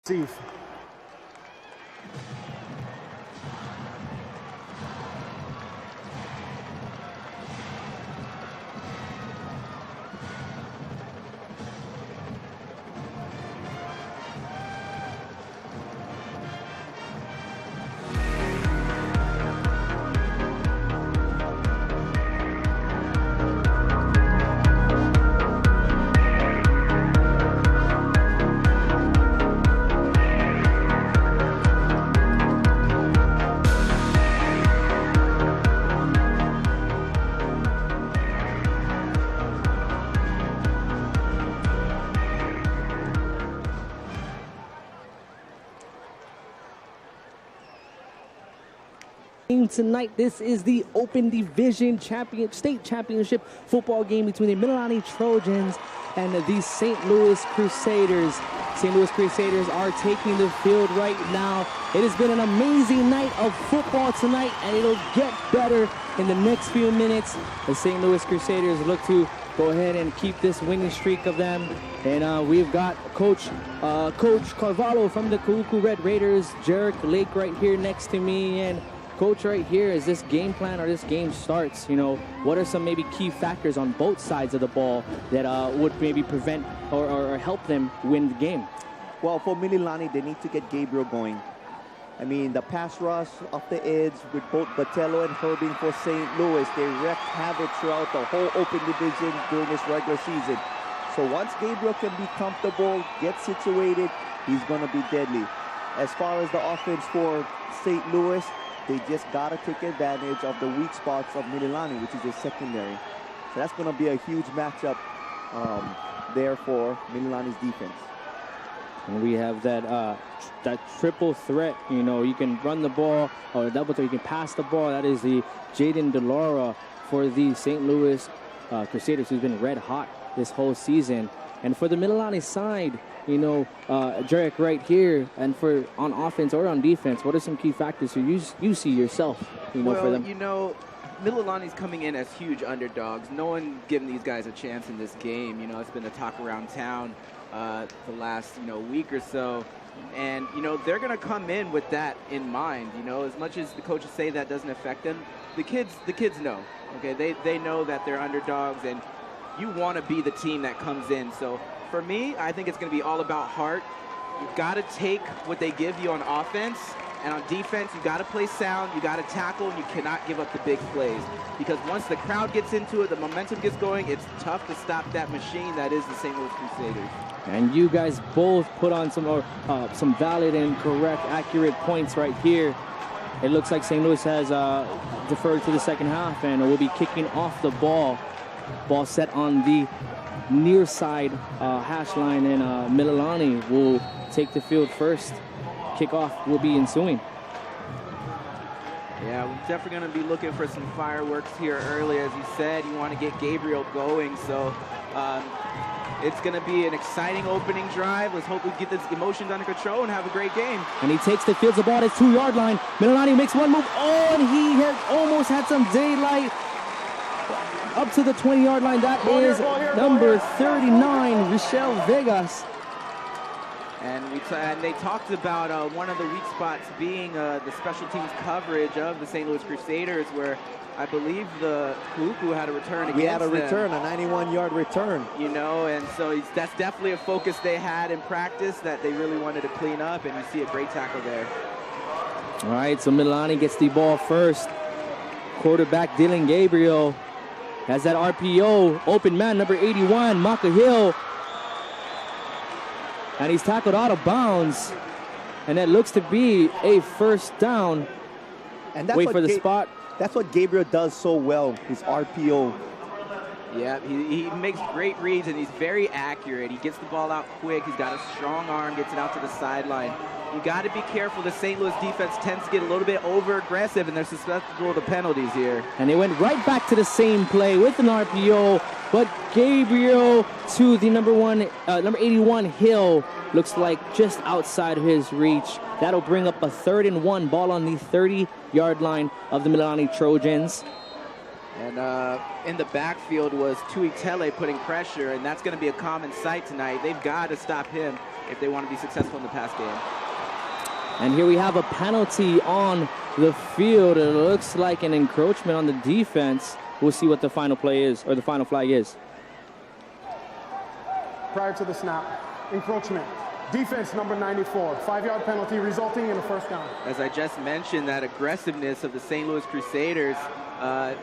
Steve. Tonight, this is the Open Division State Championship football game between the Mililani Trojans and the St. Louis Crusaders. St. Louis Crusaders are taking the field right now. It has been an amazing night of football tonight, and it'll get better in the next few minutes. The St. Louis Crusaders look to go ahead and keep this winning streak of them. And we've got Coach Carvalho from the Kahuku Red Raiders, Jarek Lake right here next to me. And Coach, right here, as this game plan or this game starts, what are some maybe key factors on both sides of the ball that would maybe prevent or help them win the game? Well, for Mililani, they need to get Gabriel going. I mean, the pass rush off the edge with both Batello and Herbing for St. Louis, they wreaked havoc throughout the whole Open Division during this regular season. So once Gabriel can be comfortable, get situated, he's going to be deadly. As far as the offense for St. Louis, they just got to take advantage of the weak spots of Mililani, which is their secondary. So that's going to be a huge matchup there for Mililani's defense. And we have that triple threat. You can run the ball or double threat. You can pass the ball. That is the Jaden DeLaura for the St. Louis Crusaders, who's been red hot this whole season. And for the Mililani side, Jarek right here, and for on offense or on defense, what are some key factors you see yourself, for them? Mililani's coming in as huge underdogs. No one giving these guys a chance in this game. It's been a talk around town the last, week or so. And, they're going to come in with that in mind. As much as the coaches say that doesn't affect them, the kids know. Okay, they know that they're underdogs, and you want to be the team that comes in. So for me, I think it's going to be all about heart. You've got to take what they give you on offense, and on defense, you've got to play sound, you got to tackle, and you cannot give up the big plays. Because once the crowd gets into it, the momentum gets going, it's tough to stop that machine that is the St. Louis Crusaders. And you guys both put on some valid and correct, accurate points right here. It looks like St. Louis has deferred to the second half, and will be kicking off the ball. Ball set on the near side hash line, and Mililani will take the field first. Kickoff will be ensuing. Yeah, we're definitely going to be looking for some fireworks here early. As you said, you want to get Gabriel going, so it's going to be an exciting opening drive. Let's hope we get this emotions under control and have a great game. And he takes the field, the ball at his 2-yard line. Mililani makes one move. Oh, and he has almost had some daylight. Up to the 20-yard line, that is number 39, Rochelle Vegas. And they talked about one of the weak spots being the special teams coverage of the St. Louis Crusaders, where I believe the Kahuku had a return against them. We had a return, a 91-yard return. And so that's definitely a focus they had in practice that they really wanted to clean up, and you see a great tackle there. All right, so Mililani gets the ball first. Quarterback Dylan Gabriel has that RPO, open man, number 81, Maka Hill. And he's tackled out of bounds. And that looks to be a first down. And that's wait for the spot. That's what Gabriel does so well, his RPO. Yeah, he makes great reads, and he's very accurate. He gets the ball out quick. He's got a strong arm, gets it out to the sideline. You got to be careful. The St. Louis defense tends to get a little bit over-aggressive, and they're susceptible to penalties here. And they went right back to the same play with an RPO, but Gabriel to the number 81 Hill looks like just outside of his reach. That'll bring up a 3rd and 1, ball on the 30-yard line of the Mililani Trojans. And in the backfield was Tuitele putting pressure, and that's going to be a common sight tonight. They've got to stop him. if they want to be successful in the pass game. And here we have a penalty on the field. It looks like an encroachment on the defense. We'll see what the final play is, or the final flag is. Prior to the snap, encroachment. Defense number 94, 5-yard penalty resulting in a first down. As I just mentioned, that aggressiveness of the St. Louis Crusaders,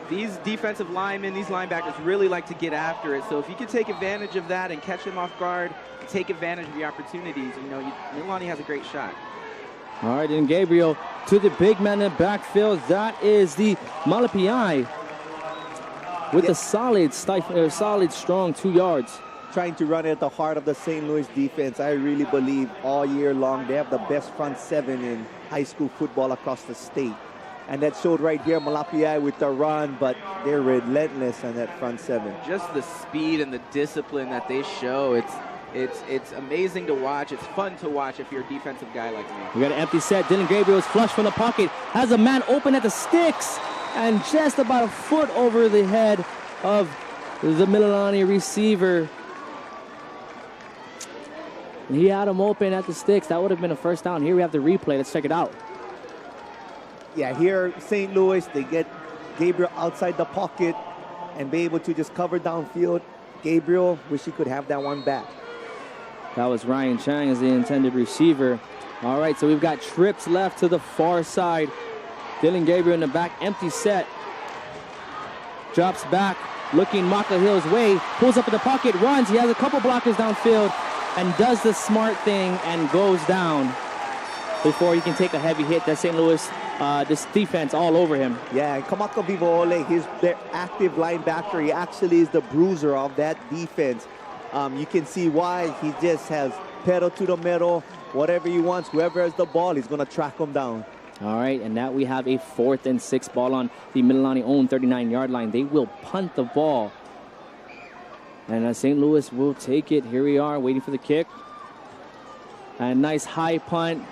these defensive linemen, these linebackers really like to get after it. So if you can take advantage of that and catch them off guard, take advantage of the opportunities, Mililani has a great shot. All right, and Gabriel to the big man in the backfield. That is the Malapiai with a solid, strong 2 yards. Trying to run it at the heart of the St. Louis defense. I really believe all year long they have the best front seven in high school football across the state. And that showed right here, Malapiai with the run, but they're relentless on that front seven. Just the speed and the discipline that they show, it's amazing to watch. It's fun to watch if you're a defensive guy like me. We got an empty set. Dylan Gabriel is flush from the pocket, has a man open at the sticks, and just about a foot over the head of the Mililani receiver. He had him open at the sticks. That would have been a first down. Here we have the replay. Let's check it out. Yeah, here St. Louis, they get Gabriel outside the pocket and be able to just cover downfield. Gabriel, wish he could have that one back. That was Ryan Chang as the intended receiver. All right, so we've got trips left to the far side. Dylan Gabriel in the back, empty set. Drops back, looking Maka Hill's way. Pulls up in the pocket, runs. He has a couple blockers downfield and does the smart thing and goes down before he can take a heavy hit. That St. Louis, this defense all over him. Yeah, and Kamaka Vivoole, he's their active linebacker. He actually is the bruiser of that defense. You can see why. He just has pedal to the metal. Whatever he wants, whoever has the ball, he's going to track him down. All right, and now we have a 4th and 6 ball on the Mililani own 39-yard line. They will punt the ball. And St. Louis will take it. Here we are waiting for the kick. A nice high punt.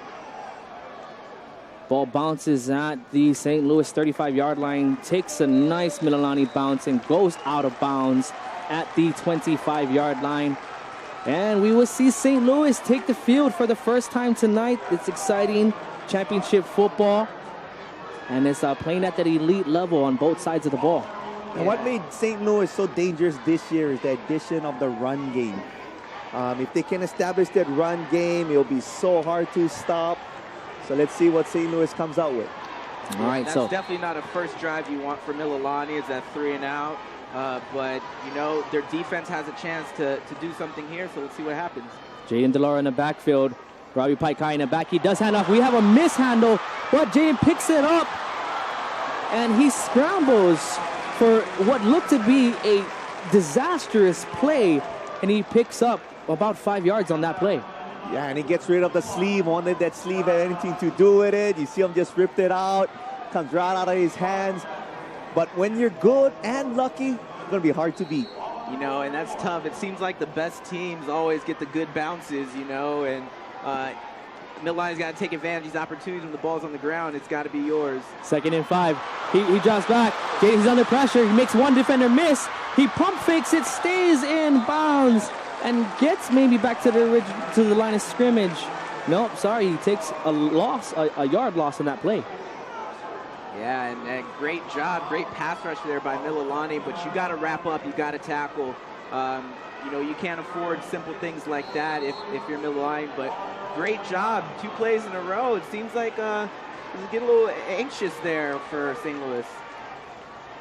Ball bounces at the St. Louis 35-yard line. Takes a nice Mililani bounce and goes out of bounds at the 25-yard line. And we will see St. Louis take the field for the first time tonight. It's exciting. Championship football. And it's playing at that elite level on both sides of the ball. And what made St. Louis so dangerous this year is the addition of the run game. If they can establish that run game, it'll be so hard to stop. So let's see what St. Louis comes out with. All right, that's definitely not a first drive you want for Mililani. It's that 3 and out. But, their defense has a chance to do something here, so let's see what happens. Jaden DeLaura in the backfield. Robbie Paikai in the back. He does hand off. We have a mishandle, but Jaden picks it up, and he scrambles for what looked to be a disastrous play, and he picks up about 5 yards on that play. Yeah, and he gets rid of the sleeve. Wanted that sleeve had anything to do with it. You see him just ripped it out. Comes right out of his hands. But when you're good and lucky, it's going to be hard to beat. And that's tough. It seems like the best teams always get the good bounces, and Mililani's got to take advantage of these opportunities when the ball's on the ground. It's got to be yours. 2nd and 5. He drops back. Jaden's under pressure. He makes one defender miss. He pump fakes it, stays in bounds, and gets maybe back to the line of scrimmage. Nope, sorry. He takes a yard loss on that play. Yeah, and great job, great pass rush there by Mililani, but you got to wrap up, you got to tackle. You can't afford simple things like that if you're Mililani, but great job, 2 plays in a row. It seems like he's getting a little anxious there for St. Louis.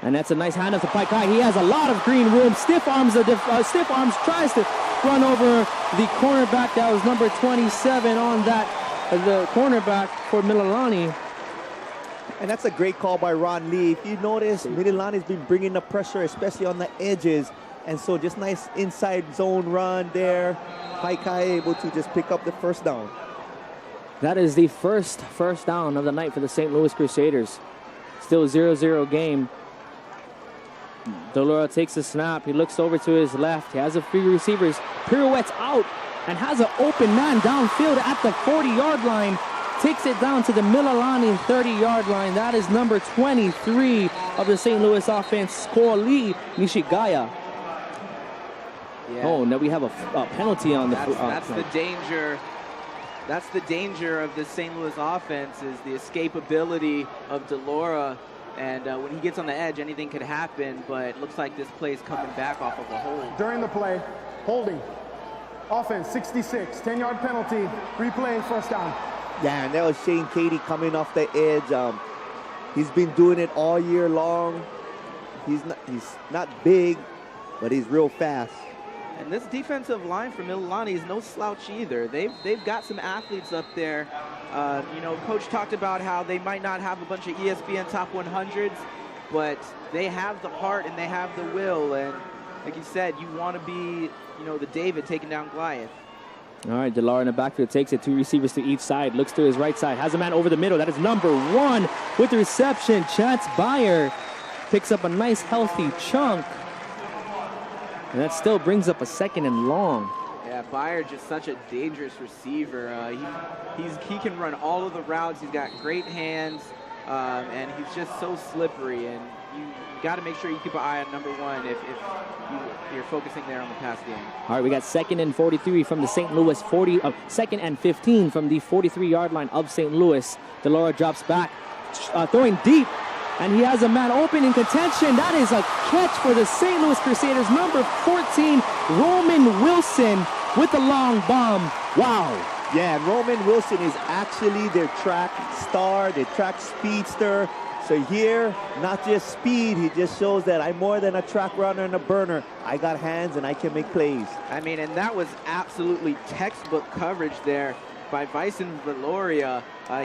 And that's a nice handoff to Paikai. He has a lot of green room. Stiff arms tries to run over the cornerback. That was number 27 on the cornerback for Mililani. And that's a great call by Ron Lee. If you notice, Mililani's been bringing the pressure, especially on the edges. And so just nice inside zone run there. Paikai able to just pick up the first down. That is the first down of the night for the St. Louis Crusaders. Still 0-0 game. DeLaura takes a snap. He looks over to his left. He has a few receivers. Pirouettes out and has an open man downfield at the 40-yard line. Takes it down to the Mililani 30-yard line. That is number 23 of the St. Louis offense, Score Lee Nishigaya. Yeah. Oh, now we have a penalty on the. That's the danger. That's the danger of this St. Louis offense is the escapability of Delora. And when he gets on the edge, anything could happen. But it looks like this play is coming back off of a hold. During the play, holding. Offense, 66, 10-yard penalty. Replay, first down. Yeah, and that was Shane Katie coming off the edge. He's been doing it all year long. He's not big, but he's real fast. And this defensive line for Mililani is no slouch either. They've got some athletes up there. You know, Coach talked about how they might not have a bunch of ESPN top 100s, but they have the heart and they have the will. And like you said, you want to be, you know, the David taking down Goliath. All right, Delara in the backfield takes it. 2 receivers to each side. Looks to his right side. Has a man over the middle. That is number 1 with the reception. Chance Byer picks up a nice healthy chunk. And that still brings up a 2nd and long. Yeah, Byer just such a dangerous receiver. He can run all of the routes. He's got great hands, and he's just so slippery. And you got to make sure you keep an eye on number 1 if you're focusing there on the pass game. All right, we got 2nd and 43 from the St. Louis 40. 2nd and 15 from the 43-yard line of St. Louis. Delora drops back, throwing deep. And he has a man open in contention. That is a catch for the St. Louis Crusaders. Number 14, Roman Wilson with the long bomb. Wow. Yeah, and Roman Wilson is actually their track star, their track speedster. So here, not just speed, he just shows that I'm more than a track runner and a burner. I got hands and I can make plays. I mean, and that was absolutely textbook coverage there by Vicen Valoria.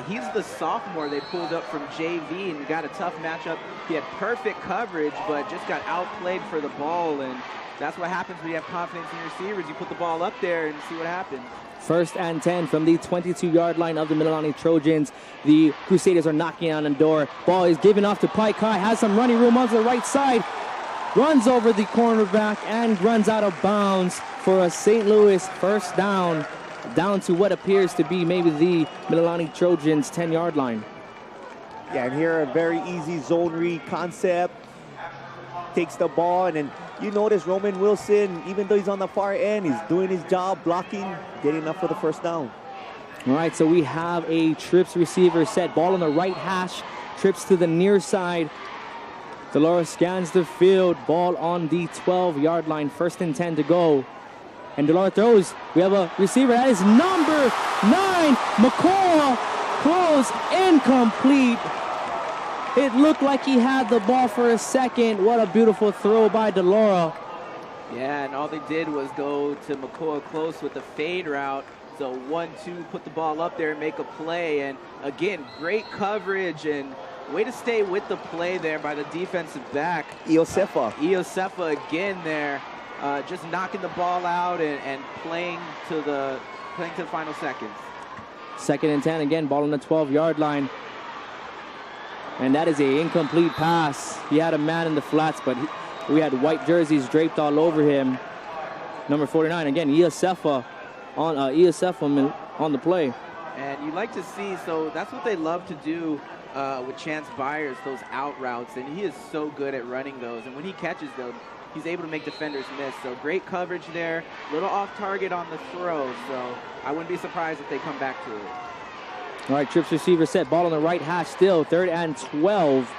He's the sophomore they pulled up from JV and got a tough matchup. He had perfect coverage, but just got outplayed for the ball. And that's what happens when you have confidence in your receivers. You put the ball up there and see what happens. 1st and 10 from the 22-yard line of the Mililani Trojans. The Crusaders are knocking on the door. Ball is given off to Pai Kai. Has some running room on the right side. Runs over the cornerback and runs out of bounds for a St. Louis first down. Down to what appears to be maybe the Mililani Trojans 10-yard line. Yeah, and here a very easy zone read concept. Takes the ball, and then you notice Roman Wilson, even though he's on the far end, he's doing his job, blocking, getting up for the first down. All right, so we have a trips receiver set. Ball on the right hash, trips to the near side. Delora scans the field. Ball on the 12-yard line. 1st and 10 to go. And Delora throws. We have a receiver. That is number 9, McCall. Throws incomplete. It looked like he had the ball for a second. What a beautiful throw by Delora. Yeah, and all they did was go to McCoy close with the fade route. So 1-2, put the ball up there and make a play. And again, great coverage and way to stay with the play there by the defensive back. Iosefa again there. Just knocking the ball out and playing to the final seconds. 2nd and 10 again, ball on the 12-yard line. And that is an incomplete pass. He had a man in the flats, but we had white jerseys draped all over him. Number 49, again, Iosefa on the play. And you like to see, so that's what they love to do with Chance Byers, those out routes. And he is so good at running those. And when he catches them, he's able to make defenders miss. So great coverage there. Little off target on the throw. So I wouldn't be surprised if they come back to it. All right, trips receiver set. Ball on the right hash still. 3rd and 12.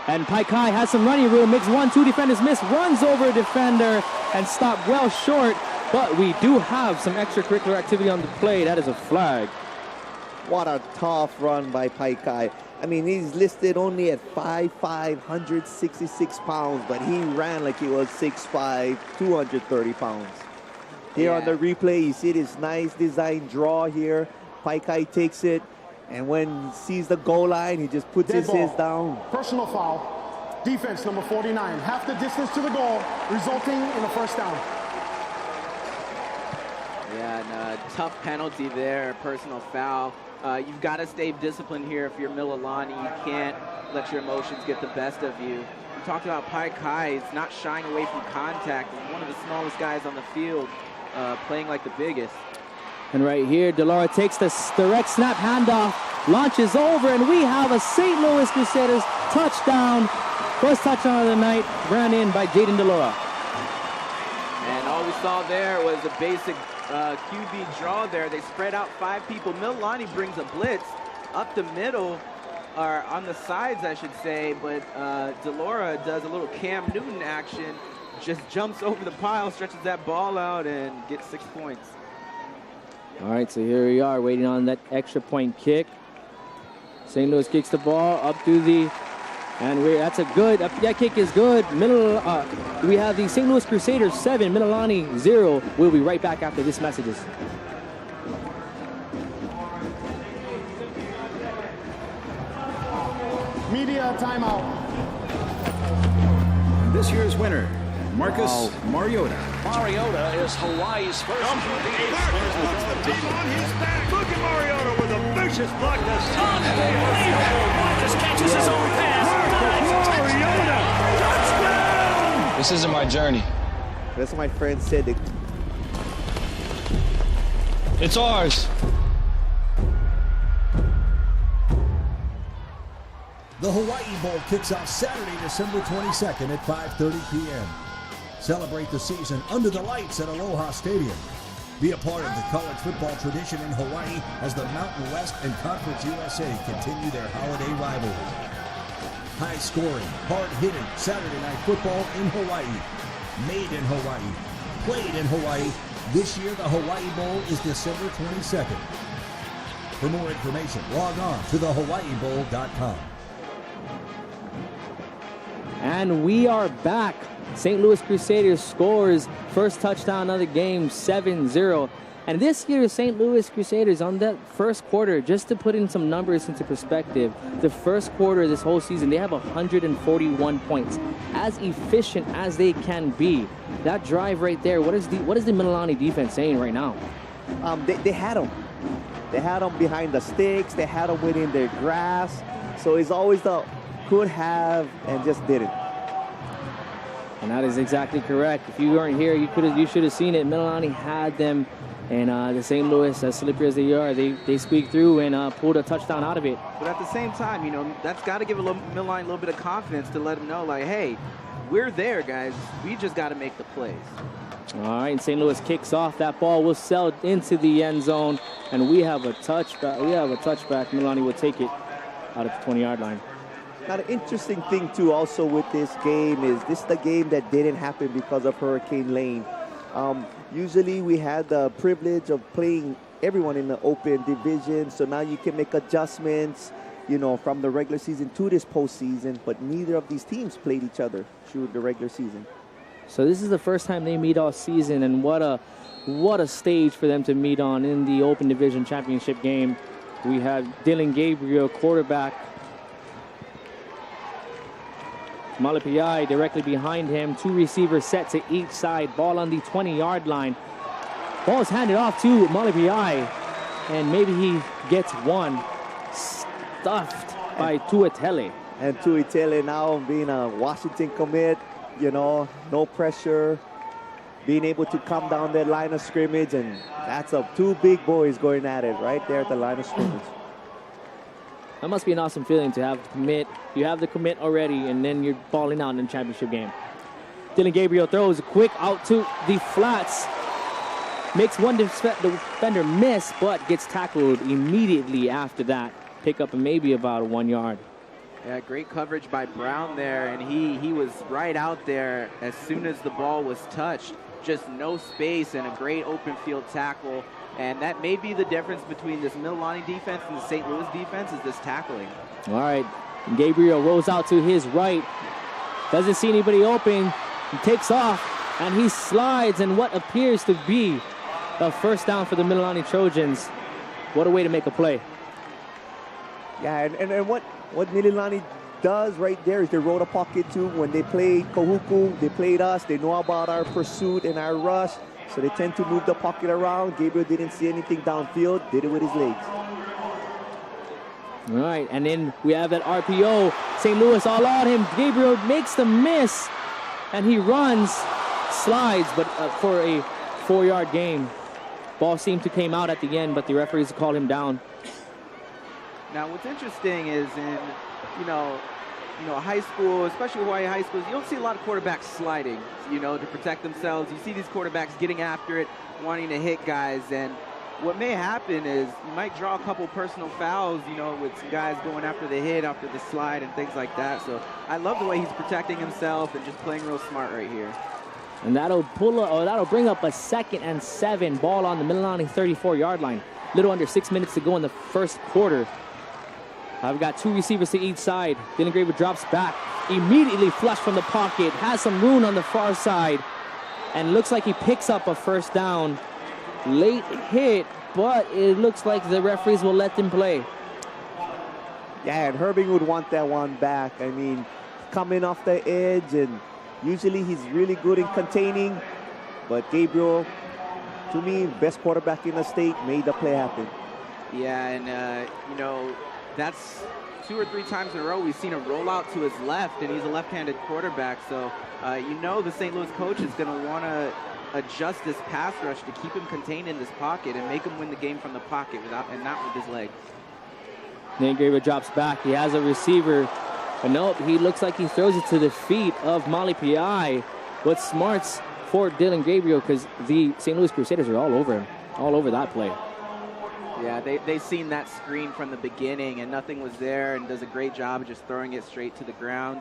And Pai Kai has some running room. Makes 1-2 defenders miss. Runs over a defender and stopped well short. But we do have some extracurricular activity on the play. That is a flag. What a tough run by Pai Kai. I mean, he's listed only at 5'5", 166 pounds, but he ran like he was 6'5", 230 pounds. Here on the replay, you see this nice design draw here. Pai Kai takes it, and when he sees the goal line, he just puts his hands down. Personal foul. Defense, number 49. Half the distance to the goal, resulting in a first down. Yeah, and a tough penalty there, personal foul. You've got to stay disciplined here if you're Mililani. You can't let your emotions get the best of you. We talked about Pai Kai. He's not shying away from contact. He's one of the smallest guys on the field, playing like the biggest. And right here, Delora takes the direct snap handoff, launches over, and we have a St. Louis Crusaders touchdown. First touchdown of the night, ran in by Jaden Delora. And all saw there was a basic QB draw there. They spread out 5 people. Mililani brings a blitz up the middle, or on the sides, I should say, but Delora does a little Cam Newton action, just jumps over the pile, stretches that ball out, and gets 6 points. All right, so here we are waiting on that extra point kick. St. Louis kicks the ball up to the, and that's a good, that kick is good. We have the St. Louis Crusaders 7, Mililani 0. We'll be right back after this messages. Media timeout. This year's winner, Marcus Mariota. Mariota is Hawaii's first QB. Puts the team on his back. Look at Mariota with a vicious block this time. Unbelievable. Marcus catches his own pass. Mariota, touchdown! This isn't my journey. That's what my friend said. It's ours. The Hawaii Bowl kicks off Saturday, December 22nd at 5:30 p.m. Celebrate the season under the lights at Aloha Stadium. Be a part of the college football tradition in Hawaii as the Mountain West and Conference USA continue their holiday rivalry. High scoring, hard-hitting Saturday night football in Hawaii. Made in Hawaii. Played in Hawaii. This year, the Hawaii Bowl is December 22nd. For more information, log on to thehawaiibowl.com. And we are back. St. Louis Crusaders scores first touchdown of the game, 7-0. And this year, St. Louis Crusaders on that first quarter, just to put in some numbers into perspective, the first quarter of this whole season, they have 141 points. As efficient as they can be. That drive right there, what is the Mililani defense saying right now? They had them. They had them behind the sticks. They had them within their grasp. So it's always the could have and just didn't. And that is exactly correct. If you weren't here, you should have seen it. Mililani had them, and the St. Louis, as slippery as they are, they squeaked through and pulled a touchdown out of it. But at the same time, you know, that's got to give Mililani a little bit of confidence to let them know, like, hey, we're there, guys. We just got to make the plays. All right, and St. Louis kicks off. That ball will sail into the end zone, and we have a touchback. Mililani will take it out of the 20-yard line. Now, the interesting thing, too, also with this game is this is the game that didn't happen because of Hurricane Lane. Usually we had the privilege of playing everyone in the open division, so now you can make adjustments, you know, from the regular season to this postseason, but neither of these teams played each other through the regular season. So this is the first time they meet all season, and what a stage for them to meet on in the Open Division Championship game. We have Dylan Gabriel, quarterback. Malapiai directly behind him. 2 receivers set to each side. Ball on the 20-yard line. Ball is handed off to Malapiai, and maybe he gets one. Stuffed by Tuatele. And Tuatele now being a Washington commit, you know, no pressure, being able to come down that line of scrimmage, and that's two big boys going at it right there at the line of scrimmage. That must be an awesome feeling to have the commit. You have the commit already, and then you're balling out in the championship game. Dylan Gabriel throws a quick out to the flats. Makes one defender miss, but gets tackled immediately after that. Pick up maybe about 1 yard. Yeah, great coverage by Brown there, and he was right out there as soon as the ball was touched. Just no space and a great open field tackle. And that may be the difference between this Mililani defense and the St. Louis defense is this tackling. All right, Gabriel rolls out to his right. Doesn't see anybody open. He takes off, and he slides in what appears to be a first down for the Mililani Trojans. What a way to make a play. Yeah, and what Mililani does right there is they roll the pocket too. When they played Kahuku, they played us. They know about our pursuit and our rush. So they tend to move the pocket around. Gabriel didn't see anything downfield, did it with his legs. All right, and then we have that RPO. St. Louis all on him. Gabriel makes the miss, and he runs, slides, but for a 4-yard gain. Ball seemed to came out at the end, but the referees called him down. Now, what's interesting is you know, high school, especially Hawaii high schools, you don't see a lot of quarterbacks sliding, you know, to protect themselves. You see these quarterbacks getting after it, wanting to hit guys, and what may happen is you might draw a couple personal fouls, you know, with some guys going after the hit, after the slide, and things like that. So I love the way he's protecting himself and just playing real smart right here. And that'll bring up a 2nd and 7, ball on the Mililani 34-yard line. Little under 6 minutes to go in the first quarter. I've got 2 receivers to each side. Dylan Graber drops back, immediately flush from the pocket, has some room on the far side, and looks like he picks up a first down. Late hit, but it looks like the referees will let them play. Yeah, and Herbing would want that one back. I mean, coming off the edge, and usually he's really good in containing, but Gabriel, to me, best quarterback in the state, made the play happen. Yeah, and, you know, that's 2 or 3 times in a row we've seen a rollout to his left, and he's a left-handed quarterback, so you know the St. Louis coach is going to want to adjust this pass rush to keep him contained in this pocket and make him win the game from the pocket and not with his legs. Dylan Graber drops back. He has a receiver, but nope, he looks like he throws it to the feet of Mali Piai. What smarts for Dylan Gabriel, because the St. Louis Crusaders are all over him, all over that play. Yeah, they seen that screen from the beginning, and nothing was there, and does a great job of just throwing it straight to the ground.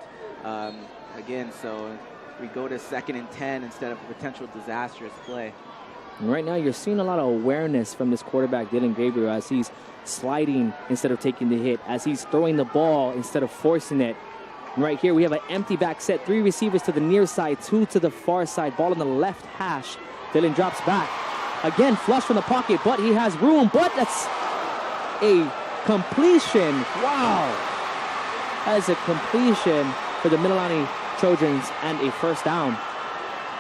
Again, so we go to 2nd and 10 instead of a potential disastrous play. And right now, you're seeing a lot of awareness from this quarterback, Dylan Gabriel, as he's sliding instead of taking the hit, as he's throwing the ball instead of forcing it. And right here, we have an empty back set. 3 receivers to the near side, 2 to the far side. Ball on the left hash. Dylan drops back. Again, flush from the pocket, but he has room. But that's a completion. Wow. That is a completion for the Mililani Trojans and a first down.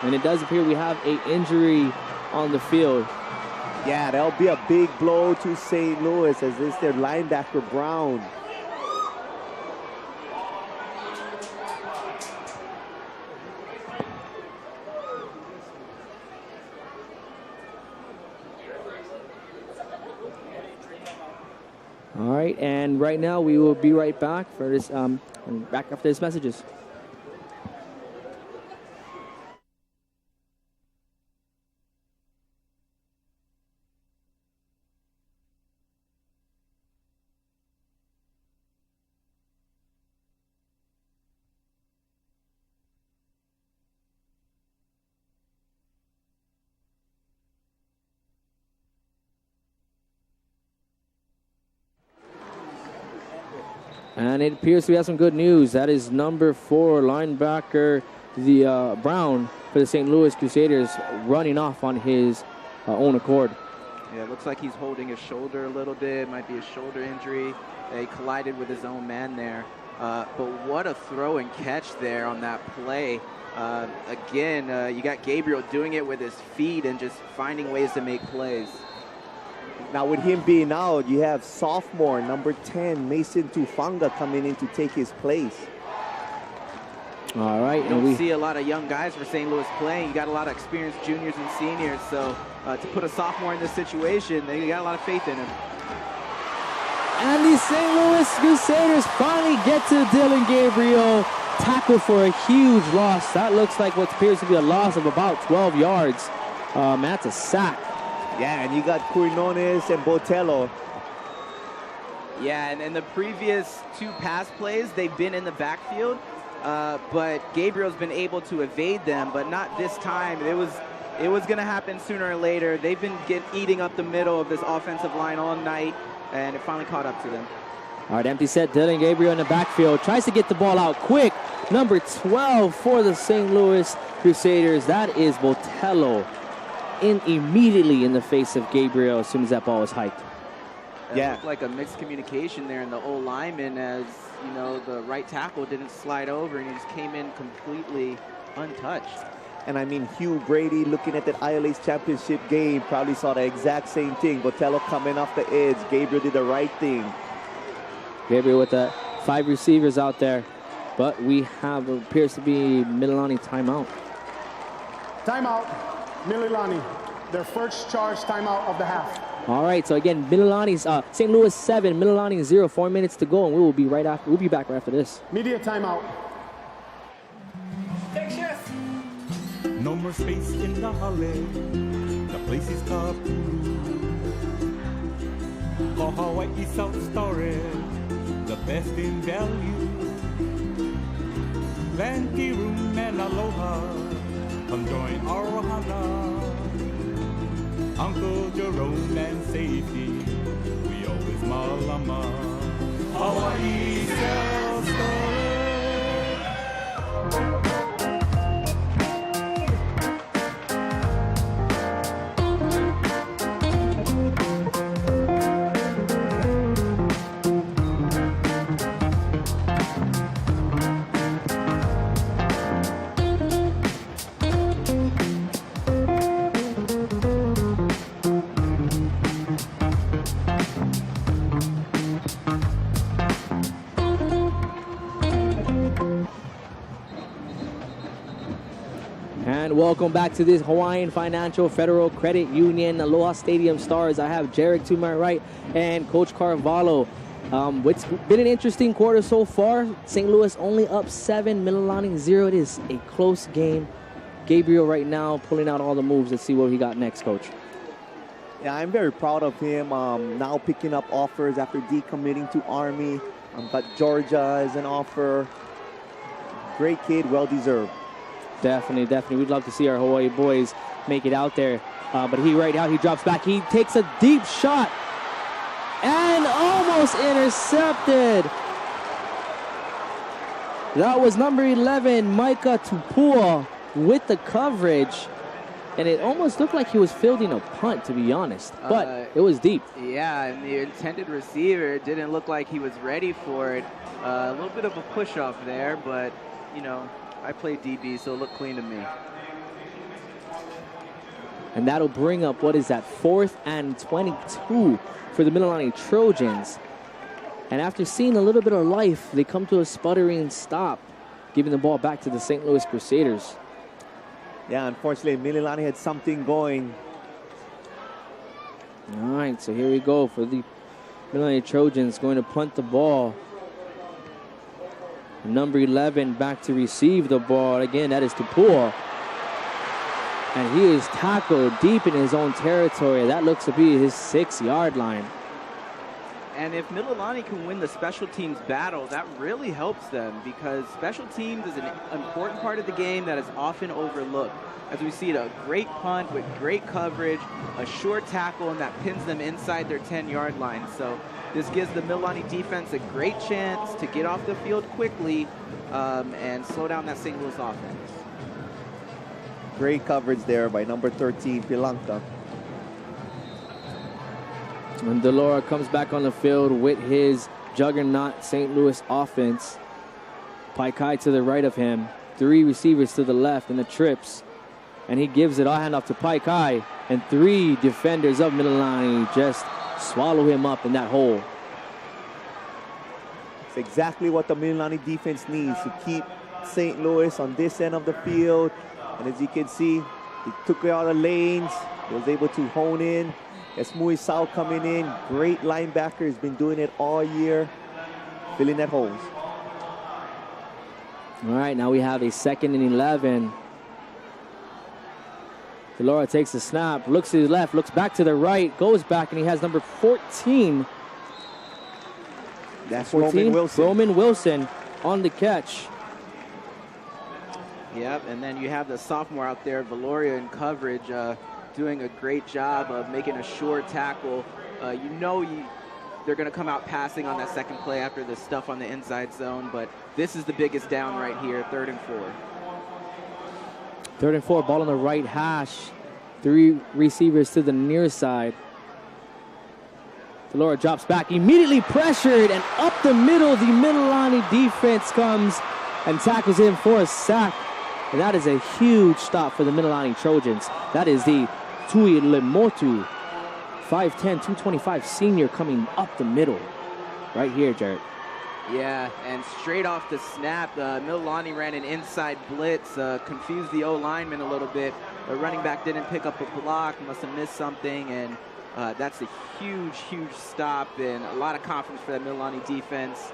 And it does appear we have an injury on the field. Yeah, that'll be a big blow to St. Louis, as it's their linebacker, Brown. All right, and right now we will be right back for this, back after these messages. And it appears we have some good news. That is number 4 linebacker, the Brown for the St. Louis Crusaders, running off on his own accord. Yeah, it looks like he's holding his shoulder a little bit. Might be a shoulder injury. He collided with his own man there. But what a throw and catch there on that play. Again, you got Gabriel doing it with his feet and just finding ways to make plays. Now with him being out, you have sophomore, number 10, Mason Tufanga, coming in to take his place. All right. You don't see a lot of young guys for St. Louis playing. You got a lot of experienced juniors and seniors. So to put a sophomore in this situation, they got a lot of faith in him. And the St. Louis Crusaders finally get to Dylan Gabriel. Tackle for a huge loss. That looks like what appears to be a loss of about 12 yards. That's a sack. Yeah, and you got Quinones and Botello. Yeah, and in the previous 2 pass plays, they've been in the backfield, but Gabriel's been able to evade them, but not this time. It was going to happen sooner or later. They've been eating up the middle of this offensive line all night, and it finally caught up to them. All right, empty set. Dylan Gabriel in the backfield. Tries to get the ball out quick. Number 12 for the St. Louis Crusaders. That is Botello. In immediately in the face of Gabriel as soon as that ball was hiked. It looked like a mixed communication there in the O-lineman, as you know, the right tackle didn't slide over and he just came in completely untouched. And I mean, Hugh Brady, looking at that ILA's championship game, probably saw the exact same thing. Botello coming off the edge. Gabriel did the right thing. Gabriel with the 5 receivers out there, but we have appears to be Mililani timeout. Timeout. Mililani, their first charge timeout of the half. All right, so again, Mililani's St. Louis 7, Mililani 0, 4 minutes to go, and we'll be back right after this. Media timeout. No more space in the hallway. The place is Kapulu. For Hawaii South Storage, the best in value. Plenty room and aloha. Come join our ohana. Uncle Jerome and safety, we always malama. Hawaii South Storage. And welcome back to this Hawaiian Financial Federal Credit Union Aloha Stadium Stars. I have Jarek to my right and Coach Carvalho. It's been an interesting quarter so far. St. Louis only up 7, Mililani 0. It is a close game. Gabriel right now pulling out all the moves. Let's see what he got next, Coach. Yeah, I'm very proud of him. Now picking up offers after decommitting to Army. Got Georgia as an offer. Great kid, well deserved. Definitely. We'd love to see our Hawaii boys make it out there. But right now he drops back. He takes a deep shot and almost intercepted. That was number 11, Micah Tupua, with the coverage. And it almost looked like he was fielding a punt, to be honest. But it was deep. Yeah, and the intended receiver didn't look like he was ready for it. A little bit of a push-off there, but, you know, I play DB, so it looked clean to me. And that'll bring up, what is that, 4th and 22 for the Mililani Trojans. And after seeing a little bit of life, they come to a sputtering stop, giving the ball back to the St. Louis Crusaders. Yeah, unfortunately, Mililani had something going. All right, so here we go for the Mililani Trojans going to punt the ball. Number 11 back to receive the ball. Again, that is Tupua. And he is tackled deep in his own territory. That looks to be his 6-yard line. And if Mililani can win the special teams battle, that really helps them, because special teams is an important part of the game that is often overlooked. As we see a great punt with great coverage, a short tackle, and that pins them inside their 10-yard line. So this gives the Mililani defense a great chance to get off the field quickly and slow down that St. Louis offense. Great coverage there by number 13, Pilanka. And Delora comes back on the field with his juggernaut St. Louis offense. Paikai to the right of him. 3 receivers to the left in the trips. And he gives it all handoff to Paikai. And 3 defenders of Mililani just swallow him up in that hole. It's exactly what the Mililani defense needs to keep St. Louis on this end of the field. And as you can see, he took out the lanes. He was able to hone in. Esmui Sao coming in. Great linebacker. He's been doing it all year. Filling that holes. All right, now we have a 2nd and 11. Delora takes the snap, looks to his left, looks back to the right, goes back, and he has number 14. That's 14, Roman Wilson. Roman Wilson on the catch. Yep, and then you have the sophomore out there, Valoria, in coverage, doing a great job of making a short tackle. They're going to come out passing on that second play after the stuff on the inside zone, but this is the biggest down right here, 3rd and 4. 3rd and 4, ball on the right hash. 3 receivers to the near side. Delora drops back, immediately pressured, and up the middle, the Mililani defense comes and tackles him for a sack. And that is a huge stop for the Mililani Trojans. That is the Tui Lemotu, 5'10", 225 senior coming up the middle. Right here, Jared. Yeah, and straight off the snap, Mililani ran an inside blitz, confused the O-lineman a little bit. The running back didn't pick up a block, must have missed something, and That's a huge, huge stop and a lot of confidence for that Mililani defense.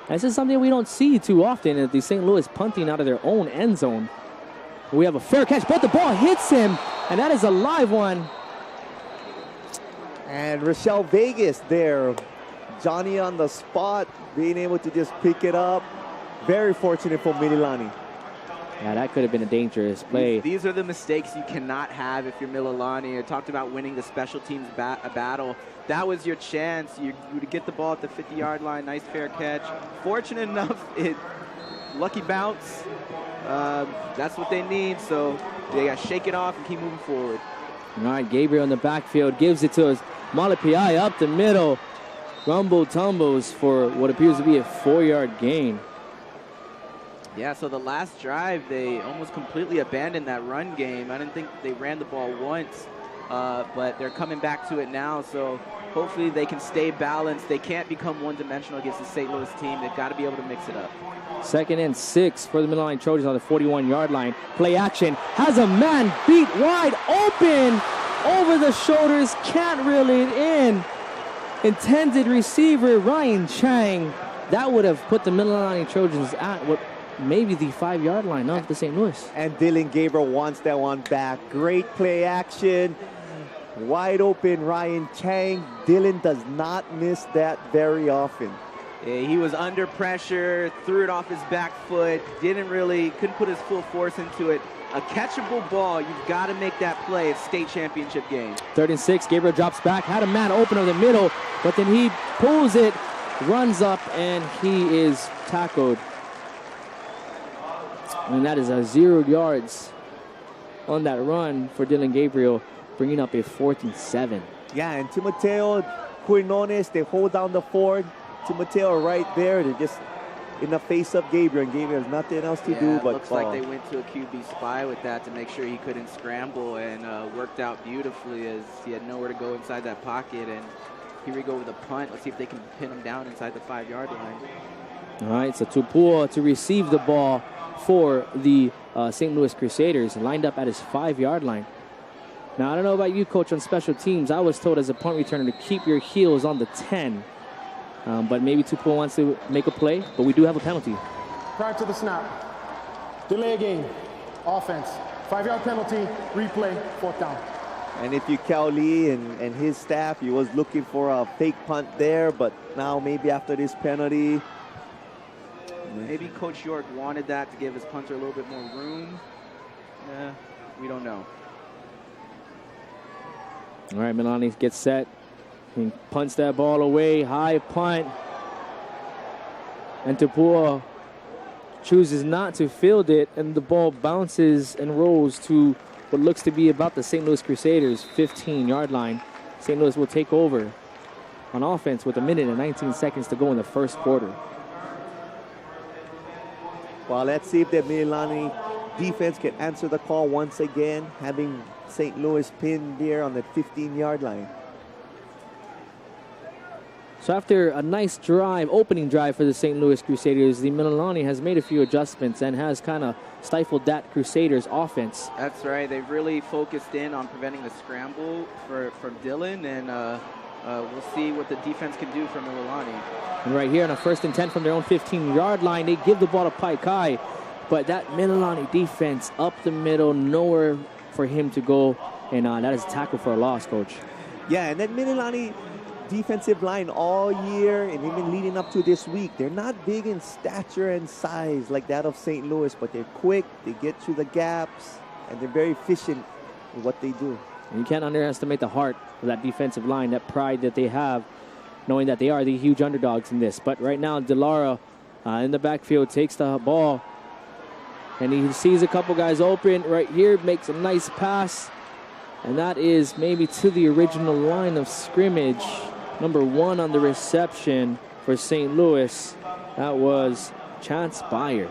This is something we don't see too often at the St. Louis punting out of their own end zone. We have a fair catch, but the ball hits him, and that is a live one. And Rochelle Vegas there. Johnny on the spot, being able to just pick it up. Very fortunate for Mililani. Yeah, that could have been a dangerous play. These are the mistakes you cannot have if you're Mililani. I talked about winning the special teams battle. That was your chance. You would get the ball at the 50-yard line. Nice fair catch. Fortunate enough, lucky bounce. That's what they need. So they got to shake it off and keep moving forward. All right, Gabriel in the backfield gives it to us. Malapiai up the middle. Rumble tumbles for what appears to be a 4-yard gain. Yeah, so the last drive, they almost completely abandoned that run game. I didn't think they ran the ball once, but they're coming back to it now. So hopefully they can stay balanced. They can't become one-dimensional against the St. Louis team. They've got to be able to mix it up. 2nd and 6 for the Mililani Trojans on the 41-yard line. Play action. Has a man beat wide open. Over the shoulders. Can't reel it in. Intended receiver Ryan Chang. That would have put the Mililani Trojans at what maybe the 5-yard line of the St. Louis. And Dylan Gabriel wants that one back. Great play action. Wide open Ryan Chang. Dylan does not miss that very often. Yeah, he was under pressure, threw it off his back foot, couldn't put his full force into it. A catchable ball, you've got to make that play. It's state championship game. 3rd and 6, Gabriel drops back, had a man open over the middle, but then he pulls it, runs up, and he is tackled. And that is a 0 yards on that run for Dylan Gabriel, bringing up a 4th and 7. Yeah, and Timoteo Quinones, they hold down the fort. Timoteo right there. They're just in the face of Gabriel, and Gabriel has nothing else to do but looks like they went to a QB spy with that to make sure he couldn't scramble, and worked out beautifully as he had nowhere to go inside that pocket. And here we go with a punt. Let's see if they can pin him down inside the 5-yard line. All right, so Tupua to receive the ball for the St. Louis Crusaders, lined up at his 5-yard line. Now, I don't know about you, Coach, on special teams. I was told as a punt returner to keep your heels on the 10. But maybe Tupua wants to make a play, but we do have a penalty. Prior to the snap, delay game, offense, 5-yard penalty, replay, 4th down. And if you Cal Lee and his staff, he was looking for a fake punt there, but now maybe after this penalty. Maybe Coach York wanted that to give his punter a little bit more room. We don't know. All right, Mililani gets set. He punts that ball away, high punt. And Tupua chooses not to field it, and the ball bounces and rolls to what looks to be about the St. Louis Crusaders' 15-yard line. St. Louis will take over on offense with 1 minute and 19 seconds to go in the 1st quarter. Well, let's see if the Mililani defense can answer the call once again, having St. Louis pinned there on the 15-yard line. So after a nice drive, opening drive for the St. Louis Crusaders, the Mililani has made a few adjustments and has kind of stifled that Crusaders offense. That's right. They've really focused in on preventing the scramble from Dylan, and we'll see what the defense can do for Mililani. And right here on a 1st and 10 from their own 15-yard line, they give the ball to Pai Kai, but that Mililani defense up the middle, nowhere for him to go, and that is a tackle for a loss, Coach. Yeah, and then Mililani defensive line all year and even leading up to this week, they're not big in stature and size like that of St. Louis, but they're quick, they get through the gaps, and they're very efficient in what they do. And you can't underestimate the heart of that defensive line, that pride that they have, knowing that they are the huge underdogs in this. But right now, DeLara in the backfield takes the ball, and he sees a couple guys open right here, makes a nice pass, and that is maybe to the original line of scrimmage. Number 1 on the reception for St. Louis. That was Chance Byer.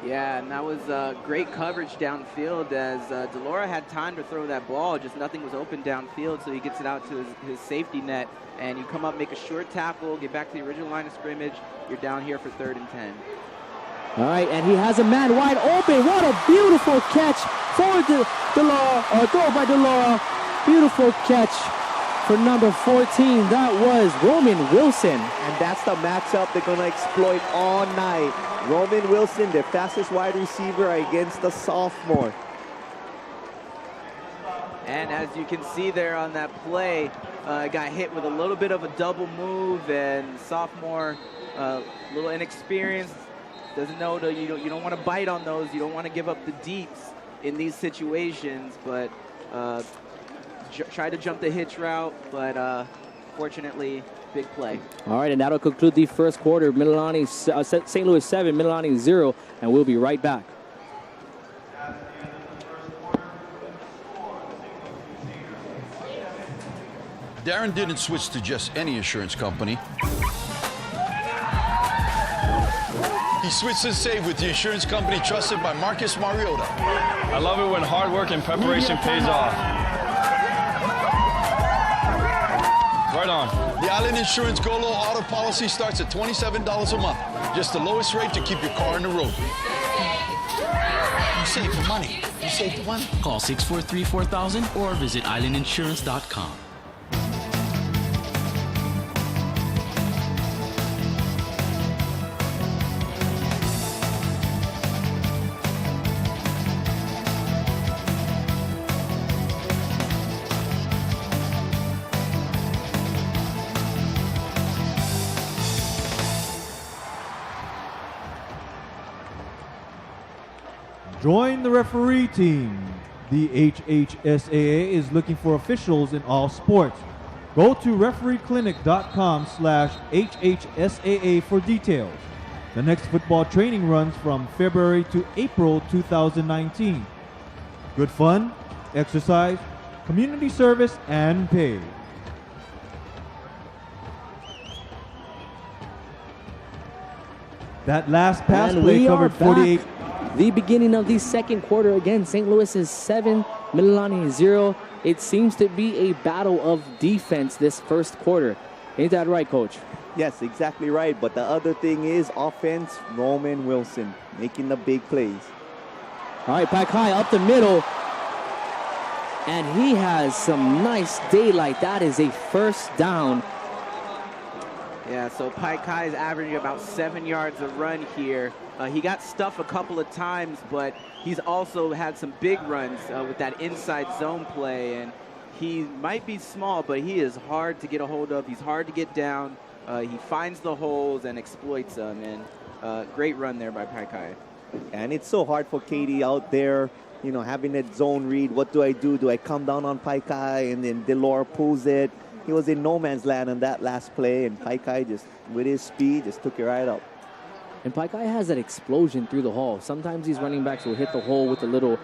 Yeah, and that was great coverage downfield as DeLora had time to throw that ball, just nothing was open downfield, so he gets it out to his safety net, and you come up, make a short tackle, get back to the original line of scrimmage, you're down here for 3rd and 10. All right, and he has a man wide open. What a beautiful catch for DeLora, or throw by DeLora. Beautiful catch for number 14. That was Roman Wilson. And that's the matchup they're going to exploit all night. Roman Wilson, their fastest wide receiver, against the sophomore. And as you can see there on that play, got hit with a little bit of a double move, and sophomore, little inexperienced, doesn't know that you don't want to bite on those. You don't want to give up the deeps in these situations, but try to jump the hitch route, but fortunately, big play. All right, and that'll conclude the first quarter. Mililani, St. Louis 7, Mililani 0, and we'll be right back. Darren didn't switch to just any insurance company. He switched to save with the insurance company trusted by Marcus Mariota. I love it when hard work and preparation pays off. Right on. The Island Insurance Go Low auto policy starts at $27 a month. Just the lowest rate to keep your car on the road. You save the money. You save the money. Call 643-4000 or visit islandinsurance.com. Join the referee team. The HHSAA is looking for officials in all sports. Go to refereeclinic.com/HHSAA for details. The next football training runs from February to April 2019. Good fun, exercise, community service, and pay. That last pass play covered 48. The beginning of the second quarter. Again, St. Louis is 7, Mililani 0. It seems to be a battle of defense this first quarter. Ain't that right, Coach? Yes, exactly right. But the other thing is offense, Roman Wilson making the big plays. All right, Paikai up the middle. And he has some nice daylight. That is a first down. Yeah, so Paikai is averaging about 7 yards a run here. He got stuffed a couple of times, but he's also had some big runs with that inside zone play. And he might be small, but he is hard to get a hold of. He's hard to get down. He finds the holes and exploits them. And great run there by Paikai. And it's so hard for Katie out there, you know, having that zone read. What do I do? Do I come down on Paikai? And then Delore pulls it. He was in no man's land on that last play, and Paikai just, with his speed, just took it right up. And Paikai has that explosion through the hole. Sometimes these running backs will hit the hole with a little,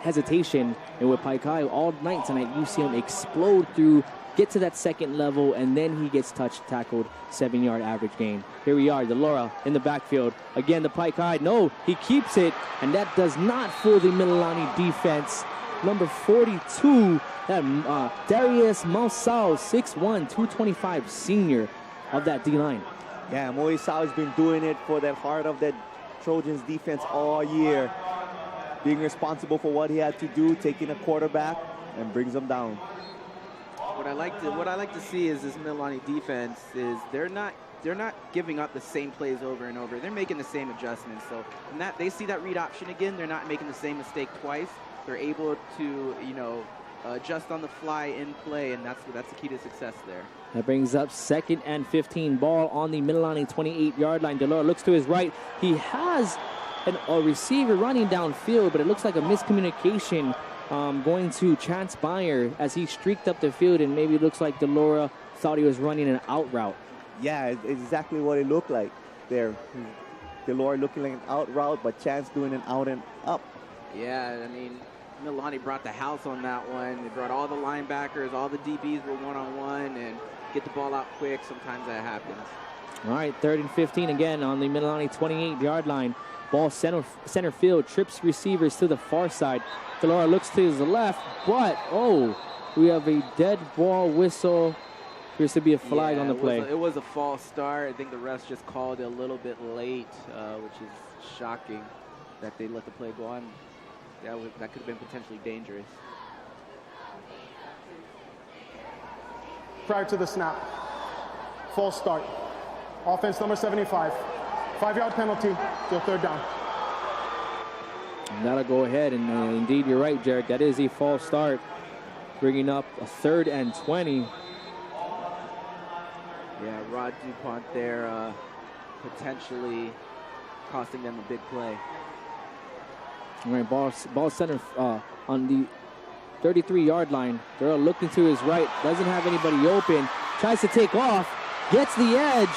hesitation. And with Paikai all night tonight, you see him explode through, get to that second level, and then he gets tackled, 7-yard average gain. Here we are, Delora in the backfield. Again, the Paikai, no, he keeps it, and that does not fool the Mililani defense. Number 42, Darius Mausau, 6'1", 225 senior of that D-line. Yeah, Moisau has been doing it for that heart of that Trojans defense all year. Being responsible for what he had to do, taking a quarterback, and brings them down. What I like to see is this Mililani defense is they're not giving up the same plays over and over. They're making the same adjustments. So when they see that read option again, they're not making the same mistake twice. They're able to, adjust on the fly in play, and that's the key to success there. That brings up 2nd and 15. Ball on the Mililani 28-yard line. Delora looks to his right. He has a receiver running downfield, but it looks like a miscommunication going to transpire as he streaked up the field, and maybe it looks like Delora thought he was running an out route. Yeah, it's exactly what it looked like there. Delora looking like an out route, but Chance doing an out and up. Yeah, I mean, Mililani brought the house on that one. They brought all the linebackers, all the DBs were one-on-one, and get the ball out quick. Sometimes that happens. All right, 3rd and 15 again on the Mililani 28-yard line. Ball center field, trips receivers to the far side. Delora looks to his left, but, we have a dead ball whistle. Appears to be a flag on the play. It was a false start. I think the refs just called it a little bit late, which is shocking that they let the play go on. That could have been potentially dangerous. prior to the snap. False start. Offense number 75. 5-yard penalty till third down. And that'll go ahead, and indeed, you're right, Jared. That is a false start, bringing up a 3rd and 20. Yeah, Rod DuPont there potentially costing them a big play. All right, ball center on the 33-yard line. They're looking to his right, doesn't have anybody open, tries to take off, gets the edge,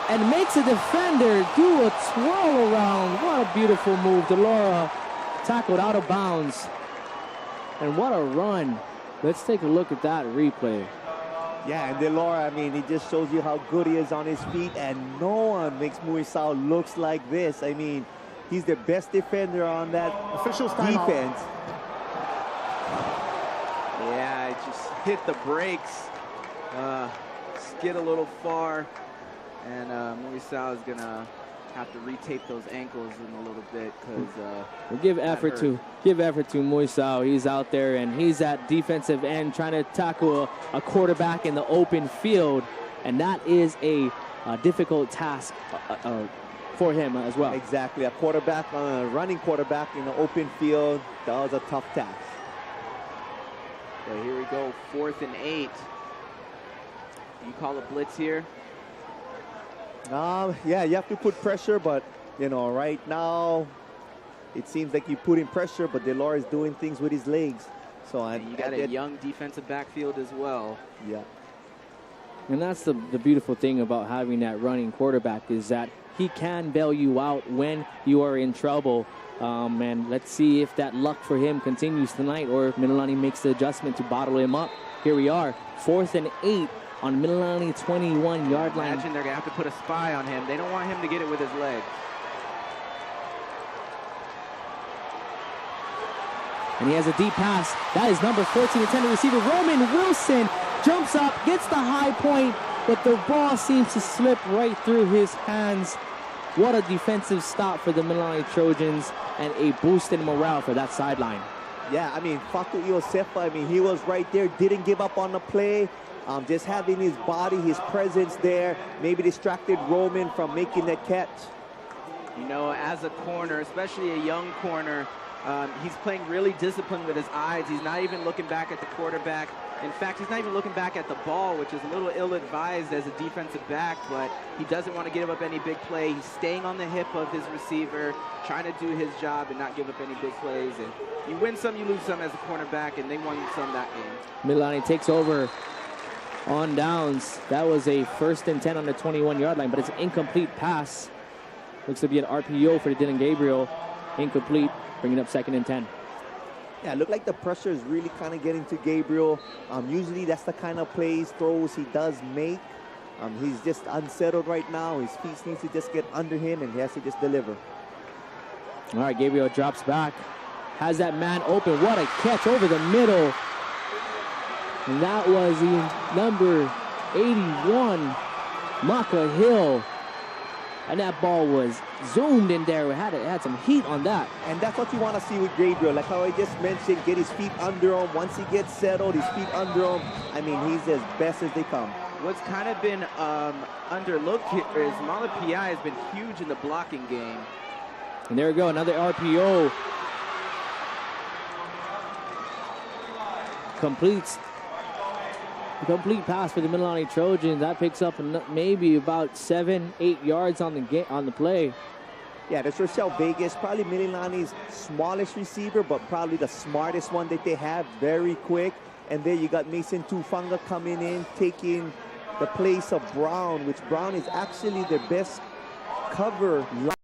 and makes a defender do a twirl around. What a beautiful move. Delora tackled out of bounds. And what a run. Let's take a look at that replay. Yeah, and Delora, I mean, it just shows you how good he is on his feet, and no one makes Muisao looks like this. I mean, he's the best defender on that defense. Yeah, it just hit the brakes. Skid a little far, and Muisao is going to have to retape those ankles in a little bit because we'll give effort to Muisao. He's out there and he's at defensive end trying to tackle a quarterback in the open field, and that is a difficult task for him as well. Exactly, a running quarterback in the open field, that was a tough task. So here we go, 4th and 8. You call a blitz here? Yeah, you have to put pressure, but you know, right now it seems like you're putting pressure, but Delora is doing things with his legs. So you got a young defensive backfield as well. Yeah. And that's the beautiful thing about having that running quarterback, is that he can bail you out when you are in trouble. And let's see if that luck for him continues tonight, or if Mililani makes the adjustment to bottle him up. Here we are, 4th and 8 on Mililani 21-yard line. Imagine they're going to have to put a spy on him. They don't want him to get it with his legs. And he has a deep pass. That is number 14, intended receiver Roman Wilson. Jumps up, gets the high point, but the ball seems to slip right through his hands. What a defensive stop for the Mililani Trojans, and a boost in morale for that sideline. Yeah, I mean, Faku Iosefa, I mean, he was right there, didn't give up on the play. Just having his body, his presence there, maybe distracted Roman from making that catch. You know, as a corner, especially a young corner, he's playing really disciplined with his eyes. He's not even looking back at the quarterback. In fact, he's not even looking back at the ball, which is a little ill-advised as a defensive back, but he doesn't want to give up any big play. He's staying on the hip of his receiver, trying to do his job and not give up any big plays. And you win some, you lose some as a cornerback, and they won some that game. Mililani takes over on downs. That was a 1st and 10 on the 21-yard line, but it's an incomplete pass. Looks to be an RPO for Dylan Gabriel. Incomplete, bringing up 2nd and 10. Yeah, it looked like the pressure is really kind of getting to Gabriel. Usually that's the kind of plays, throws he does make. He's just unsettled right now. His feet needs to just get under him, and he has to just deliver. All right, Gabriel drops back. Has that man open. What a catch over the middle. And that was the number 81, Maka Hill. And that ball was zoomed in there. It had some heat on that. And that's what you want to see with Gabriel. Like how I just mentioned, get his feet under him. Once he gets settled, his feet under him, I mean, he's as best as they come. What's kind of been underlooked here is Mala Pi has been huge in the blocking game. And there we go, another RPO. Completes. A complete pass for the Mililani Trojans. That picks up maybe about 7-8 yards on the play. Yeah, that's Rochelle Vegas, probably Mililani's smallest receiver, but probably the smartest one that they have, very quick. And there you got Mason Tufanga coming in, taking the place of Brown, which Brown is actually their best cover line.